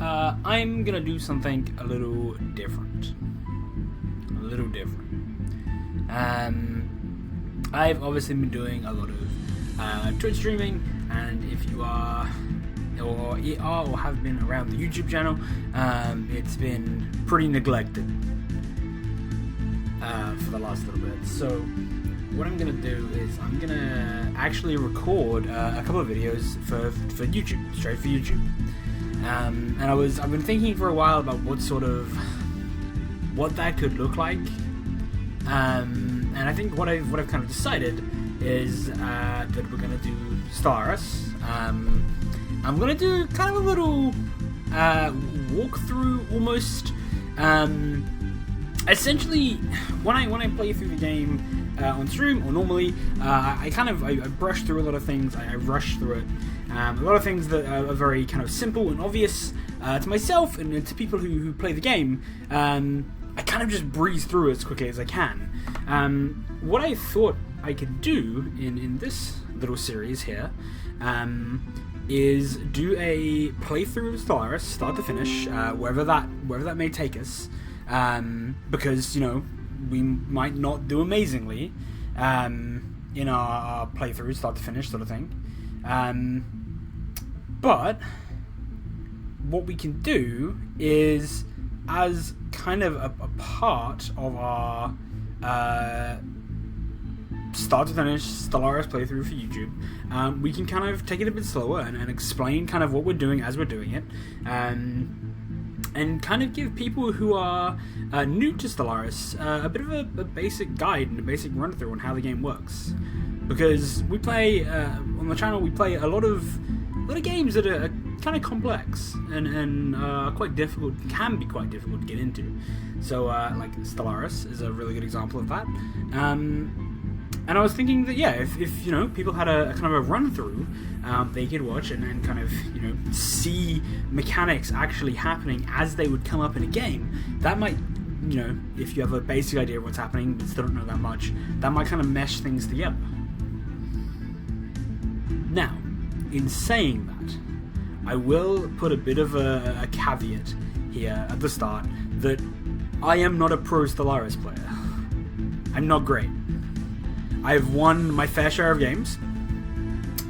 I'm gonna do something a little different. I've obviously been doing a lot of Twitch streaming, and if you are or have been around the YouTube channel, it's been pretty neglected for the last little bit. So what I'm gonna do is I'm gonna actually record a couple of videos for YouTube, straight for YouTube. And I've been thinking for a while about what that could look like. And I think what I've kind of decided is that we're gonna do Stellaris. I'm gonna do kind of a little walkthrough almost. Essentially, when I play through the game on stream or normally, I brush through a lot of things. I rush through it. A lot of things that are very kind of simple and obvious to myself and to people who play the game. I kind of just breeze through as quickly as I can. What I thought I could do in this little series here is do a playthrough of Stellaris, start to finish, wherever that may take us. Because, you know, we might not do amazingly in our playthrough, start to finish sort of thing. But what we can do is, as kind of a part of our start to finish Stellaris playthrough for YouTube, we can kind of take it a bit slower and explain kind of what we're doing as we're doing it. And kind of give people who are new to Stellaris a bit of a basic guide and a basic run through on how the game works. Because we play on the channel, we play a lot of games that are kind of complex and quite difficult, can be quite difficult to get into. So like Stellaris is a really good example of that. And I was thinking that if you know, people had a kind of a run through, they could watch and kind of, you know, see mechanics actually happening as they would come up in a game. That might, you know, if you have a basic idea of what's happening but still don't know that much, that might kind of mesh things together. Now, in saying that, I will put a bit of a caveat here at the start that I am not a pro Stellaris player. I'm not great. I've won my fair share of games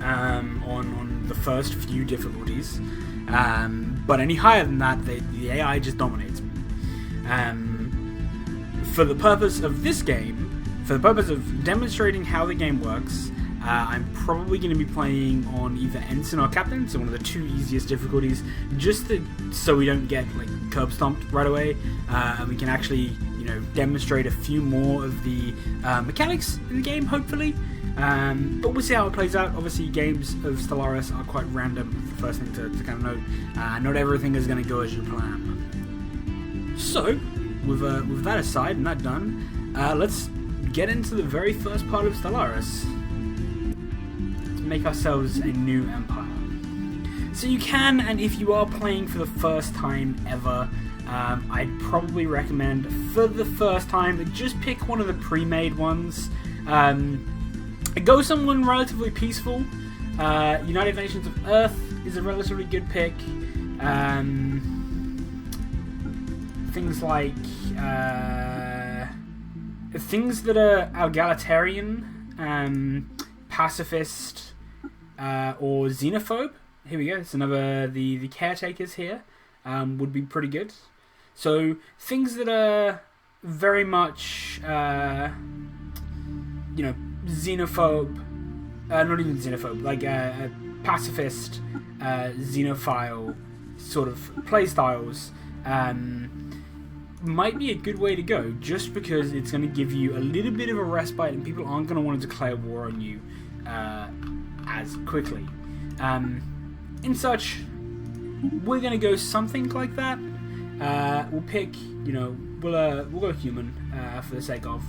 on the first few difficulties, but any higher than that, the AI just dominates me. For the purpose of this game, for the purpose of demonstrating how the game works, I'm probably going to be playing on either Ensign or Captain, so one of the two easiest difficulties, just so we don't get like curb stomped right away, and we can actually, you know, demonstrate a few more of the mechanics in the game, hopefully. But we'll see how it plays out. Obviously, games of Stellaris are quite random. That's the first thing to kind of note. Not everything is going to go as you plan. So, with that aside and that done, let's get into the very first part of Stellaris. Make ourselves a new empire. So you can, and if you are playing for the first time ever, I'd probably recommend for the first time just pick one of the pre-made ones. Go someone relatively peaceful. United Nations of Earth is a relatively good pick. Things like things that are egalitarian, pacifist, or xenophobe. Here we go. It's another the caretakers here would be pretty good. So things that are very much you know, xenophobe, not even xenophobe, like pacifist, xenophile sort of playstyles might be a good way to go, just because it's going to give you a little bit of a respite and people aren't going to want to declare war on you as quickly. In such, we're going to go something like that. We'll pick, you know, we'll go human for the sake of.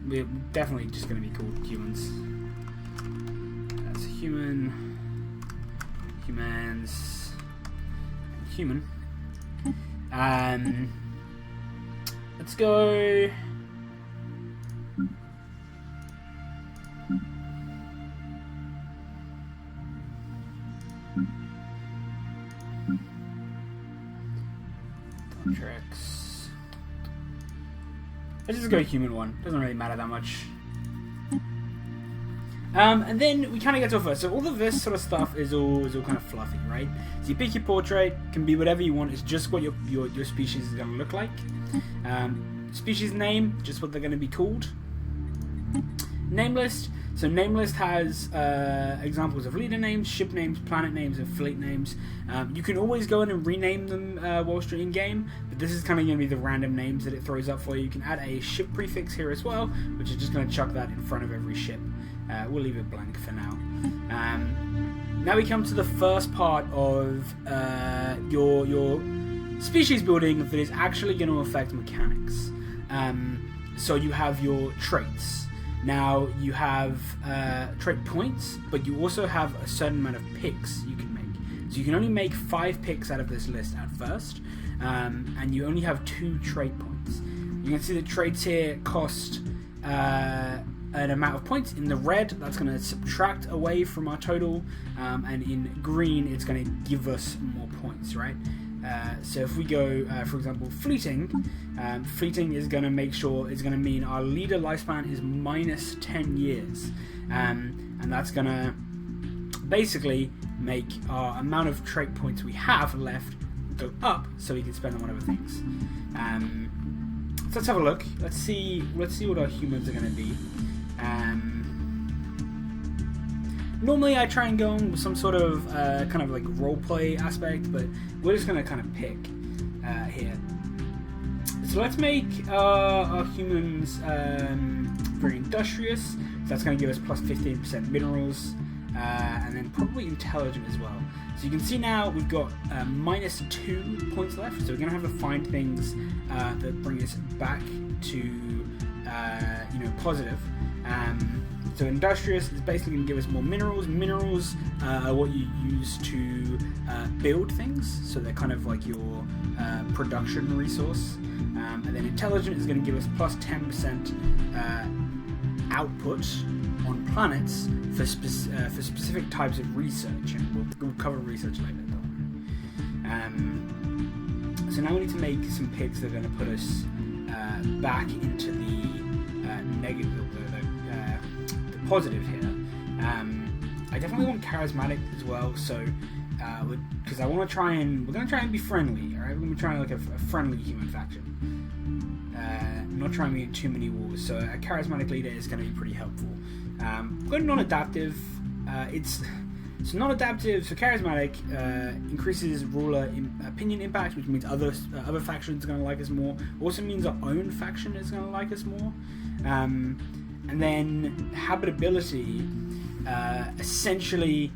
We're definitely just going to be called humans. That's human, humans, human. Let's go. Tricks. Let's just go human one. Doesn't really matter that much. And then we kind of get to it first. So all of this sort of stuff is all kind of fluffy, right? So you pick your portrait, can be whatever you want. It's just what your species is going to look like. Species name, just what they're going to be called. Name list. So name list has examples of leader names, ship names, planet names, and fleet names. You can always go in and rename them whilst you're in game, but this is kind of going to be the random names that it throws up for you. You can add a ship prefix here as well, which is just going to chuck that in front of every ship. We'll leave it blank for now. Now we come to the first part of your species building that is actually going to affect mechanics. So you have your traits. Now you have trait points, but you also have a certain amount of picks you can make. So you can only make 5 picks out of this list at first, and you only have 2 trait points. You can see the traits here cost an amount of points. In the red, that's going to subtract away from our total, and in green, it's going to give us more points, right? So if we go, for example, fleeting, fleeting is going to mean our leader lifespan is minus 10 years, and that's going to basically make our amount of trait points we have left go up, so we can spend them on other things. So let's have a look. Let's see what our humans are going to be. Normally I try and go on with some sort of kind of like roleplay aspect, but we're just going to kind of pick here. So let's make our humans very industrious. So that's going to give us plus 15% minerals, and then probably intelligent as well. So you can see now we've got minus 2 points left, so we're going to have to find things that bring us back to positive. So industrious is basically going to give us more minerals. Minerals are what you use to build things, so they're kind of like your production resource. And then intelligent is going to give us plus 10% output on planets for specific types of research, and we'll cover research later. So now we need to make some picks that are going to put us back into the negative. Positive here. I definitely want charismatic as well, so because we're going to try and be friendly. All right, we're going to try like a friendly human faction. Not trying to be in too many wars, so a charismatic leader is going to be pretty helpful. We're going non-adaptive. It's non-adaptive, so charismatic increases ruler opinion impact, which means other factions are going to like us more. Also means our own faction is going to like us more. And then habitability, essentially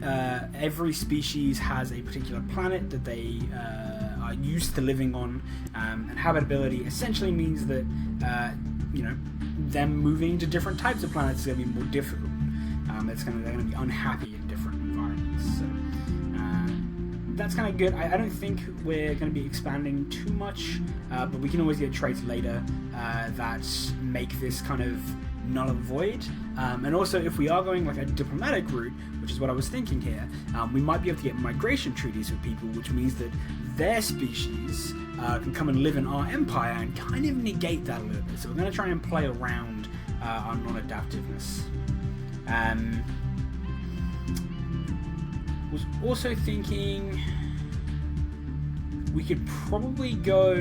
every species has a particular planet that they are used to living on, and habitability essentially means that them moving to different types of planets is going to be more difficult. They're going to be unhappy in different environments. So that's kind of good. I don't think we're going to be expanding too much, but we can always get traits later that make this kind of null and void. And also, if we are going like a diplomatic route, which is what I was thinking here, we might be able to get migration treaties with people, which means that their species can come and live in our empire and kind of negate that a little bit. So we're going to try and play around our non-adaptiveness. Was also thinking we could probably go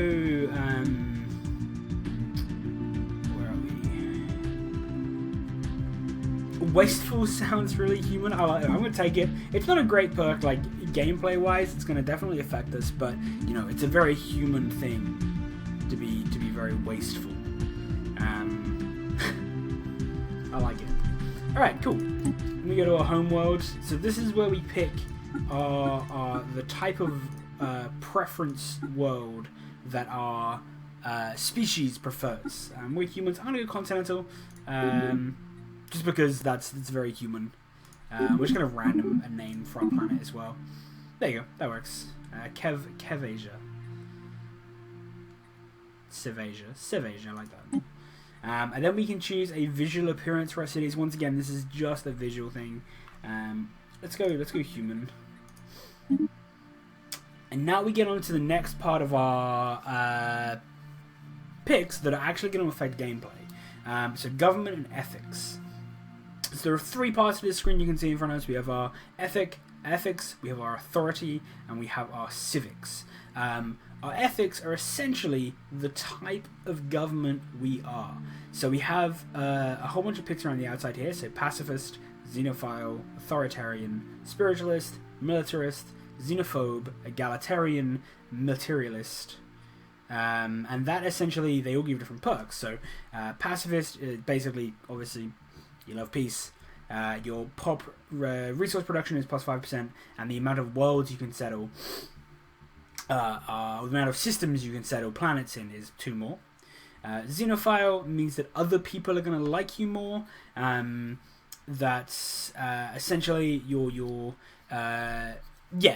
wasteful sounds really human. I'm going to take it. It's not a great perk, like gameplay wise. It's going to definitely affect us, but it's a very human thing to be very wasteful. I like it. All right, cool. Let me go to our home world. So this is where we pick the type of preference world that our species prefers. We're humans. I'm going to go continental. Just because that's very human. We're just going to random a name for our planet as well. There you go, that works. Kevasia. Civasia, I like that. And then we can choose a visual appearance for our cities. Once again, this is just a visual thing. Let's go human. And now we get on to the next part of our picks that are actually going to affect gameplay. So government and ethics. So there are 3 parts to this screen you can see in front of us. We have our ethics, we have our authority, and we have our civics. Our ethics are essentially the type of government we are. So we have a whole bunch of picks around the outside here. So pacifist, xenophile, authoritarian, spiritualist, militarist, xenophobe, egalitarian, materialist. And that essentially, they all give different perks. So pacifist, basically, obviously, you love peace. Your resource production is plus 5%, and the amount of worlds you can settle, the amount of systems you can settle planets in is 2 more. Xenophile means that other people are going to like you more. That's essentially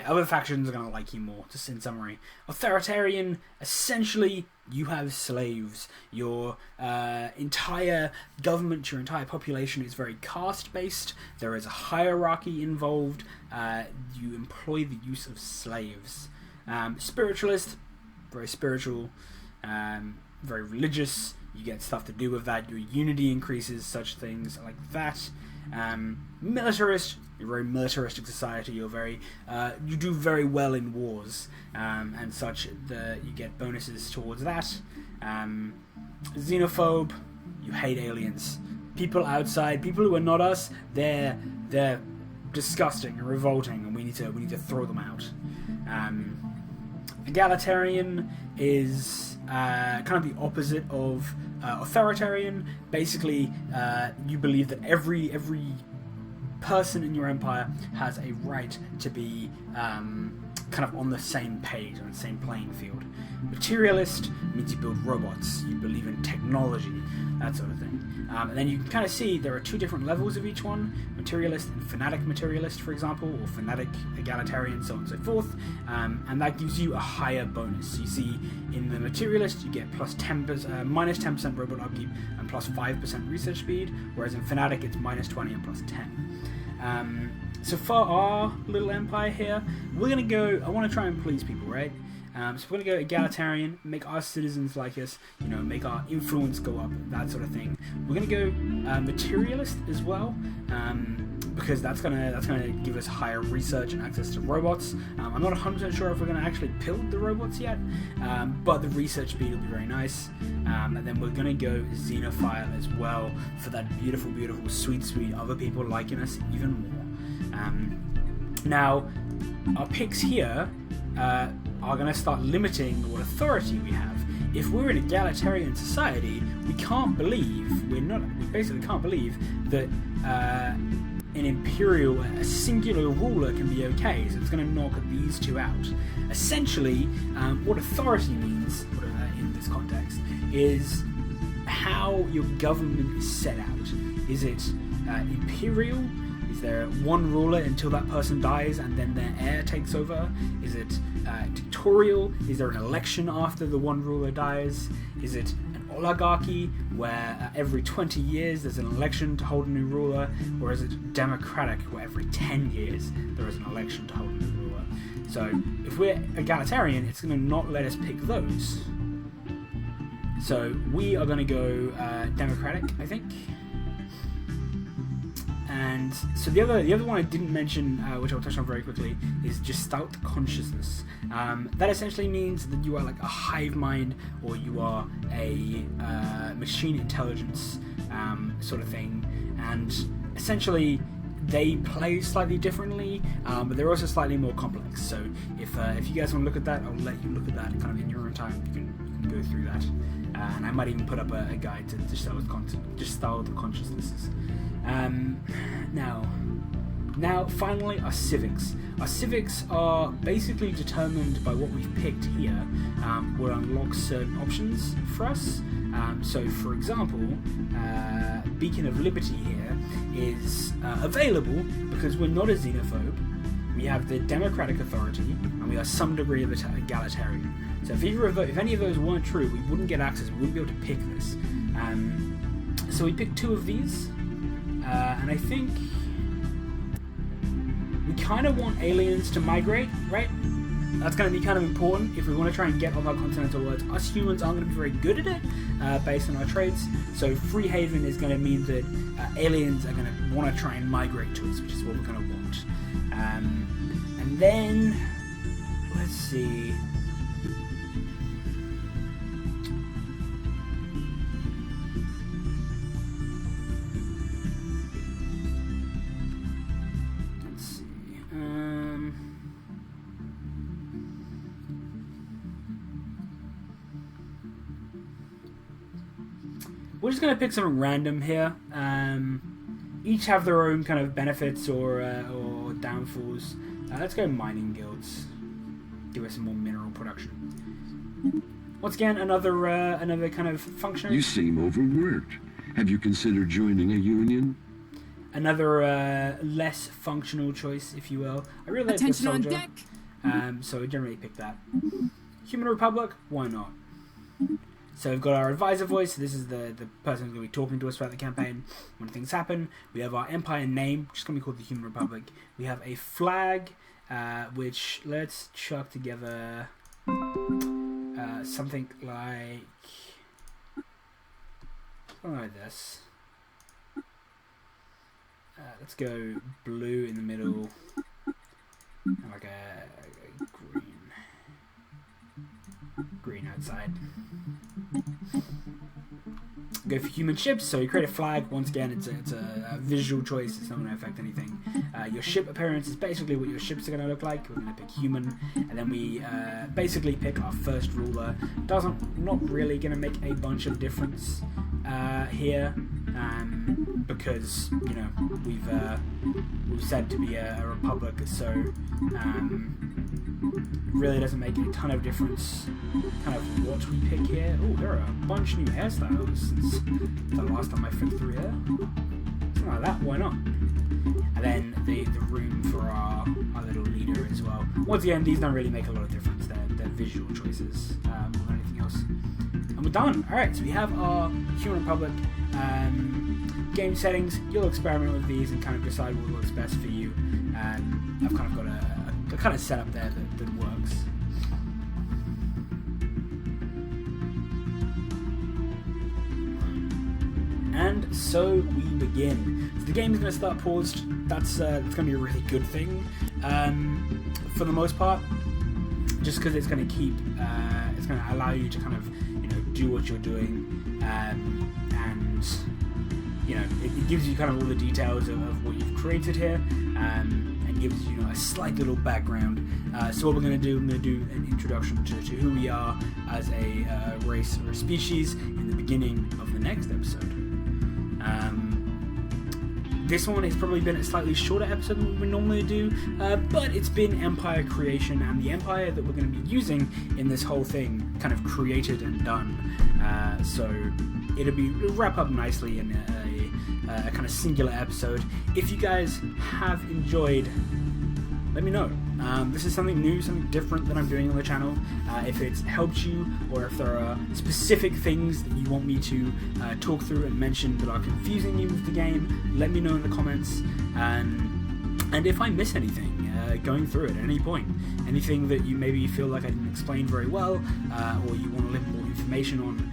other factions are going to like you more, just in summary. Authoritarian, essentially, you have slaves. Your entire government, your entire population is very caste-based. There is a hierarchy involved. You employ the use of slaves. Spiritualist, very spiritual, very religious. You get stuff to do with that. Your unity increases, such things like that. Militarist, you're a very militaristic society. You're very, you do very well in wars, and such. You get bonuses towards that. Xenophobe, you hate aliens. People outside, people who are not us, they're disgusting and revolting, and we need to throw them out. Egalitarian is kind of the opposite of authoritarian. Basically, you believe that every person in your empire has a right to be kind of on the same page, on the same playing field. Materialist means you build robots, you believe in technology, that sort of thing. And then you can kind of see there are 2 different levels of each one: materialist and fanatic materialist, for example, or fanatic egalitarian, so on and so forth. And that gives you a higher bonus. You see, in the materialist, you get minus 10% robot upkeep and plus 5% research speed, whereas in fanatic, it's minus 20 and plus 10. So for our little empire here, we're going to go, I want to try and please people, right? So we're going to go egalitarian, make our citizens like us, make our influence go up, that sort of thing. We're going to go materialist as well, because that's gonna give us higher research and access to robots. I'm not 100% sure if we're going to actually build the robots yet, but the research speed will be very nice. And then we're going to go xenophile as well for that beautiful, beautiful, sweet other people liking us even more. Now, our picks here are going to start limiting what authority we have. If we're an egalitarian society, we basically can't believe that an imperial, a singular ruler can be okay, so it's going to knock these 2 out. Essentially, what authority means in this context is how your government is set out. Is it imperial? Is there one ruler until that person dies and then their heir takes over? Is it dictatorial? Is there an election after the one ruler dies? Is it an oligarchy where every 20 years there's an election to hold a new ruler? Or is it democratic where every 10 years there is an election to hold a new ruler? So if we're egalitarian, it's going to not let us pick those. So we are going to go democratic, I think. And so the other one I didn't mention, which I'll touch on very quickly, is Gestalt consciousness. That essentially means that you are like a hive mind, or you are a machine intelligence sort of thing. And essentially, they play slightly differently, but they're also slightly more complex. So if you guys want to look at that, I'll let you look at that kind of in your own time. You can go through that. And I might even put up a guide to Gestalt consciousnesses. Now, finally, our civics. Our civics are basically determined by what we've picked here. Will unlock certain options for us. So, for example, Beacon of Liberty here is available because we're not a xenophobe. We have the democratic authority, and we are some degree of egalitarian. So if any of those weren't true, we wouldn't get access. We wouldn't be able to pick this. So we picked 2 of these. And I think we kind of want aliens to migrate, right? That's going to be kind of important if we want to try and get other continental worlds. Us humans aren't going to be very good at it based on our traits. So free haven is going to mean that aliens are going to want to try and migrate to us, which is what we're going to want. And then, let's see. We're just going to pick something random here. Each have their own kind of benefits or downfalls. Let's go mining guilds. Give us some more mineral production. Once again, another kind of function. You seem overworked. Have you considered joining a union? Another less functional choice, if you will. I really like this soldier. On deck. So I generally pick that. Human Republic, why not? So we've got our advisor voice. This is the person who's going to be talking to us throughout the campaign when things happen. We have our empire name, which is going to be called the Human Republic. We have a flag, which let's chuck together something like this. Let's go blue in the middle and like a green outside. Go for human ships, so you create a flag. Once again, it's a visual choice, it's not going to affect anything. Your ship appearance is basically what your ships are going to look like. We're going to pick human, and then we basically pick our first ruler. Not really going to make a bunch of difference here, because, you know, we've said to be a republic, so really doesn't make a ton of difference kind of what we pick here. Oh, there are a bunch of new hairstyles since the last time I flipped through here. Something like that, why not? And then the room for our little leader as well. Once again, these don't really make a lot of difference. They're visual choices more than anything else. And we're done. Alright, so we have our Human Republic game settings. You'll experiment with these and kind of decide what works best for you. I've kind of got a kind of setup there that works. And so we begin. So the game is going to start paused. That's going to be a really good thing for the most part, just because it's going to keep, it's going to allow you to kind of, you know, do what you're doing, and you know, it gives you kind of all the details of what you've created here, and gives you, a slight little background. So what we're going to do, an introduction to who we are as a race or a species in the beginning of the next episode. This one has probably been a slightly shorter episode than we normally do, but it's been Empire creation, and the Empire that we're going to be using in this whole thing kind of created and done. So it'll wrap up nicely in a kind of singular episode. If you guys have enjoyed, let me know. This is something new, something different that I'm doing on the channel. If it's helped you, or if there are specific things that you want me to talk through and mention that are confusing you with the game, let me know in the comments. And if I miss anything going through it at any point, anything that you maybe feel like I didn't explain very well, or you want a little more information on,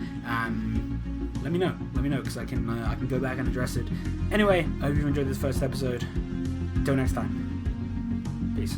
let me know, because I can go back and address it. Anyway, I hope you've enjoyed this first episode. Until next time, peace.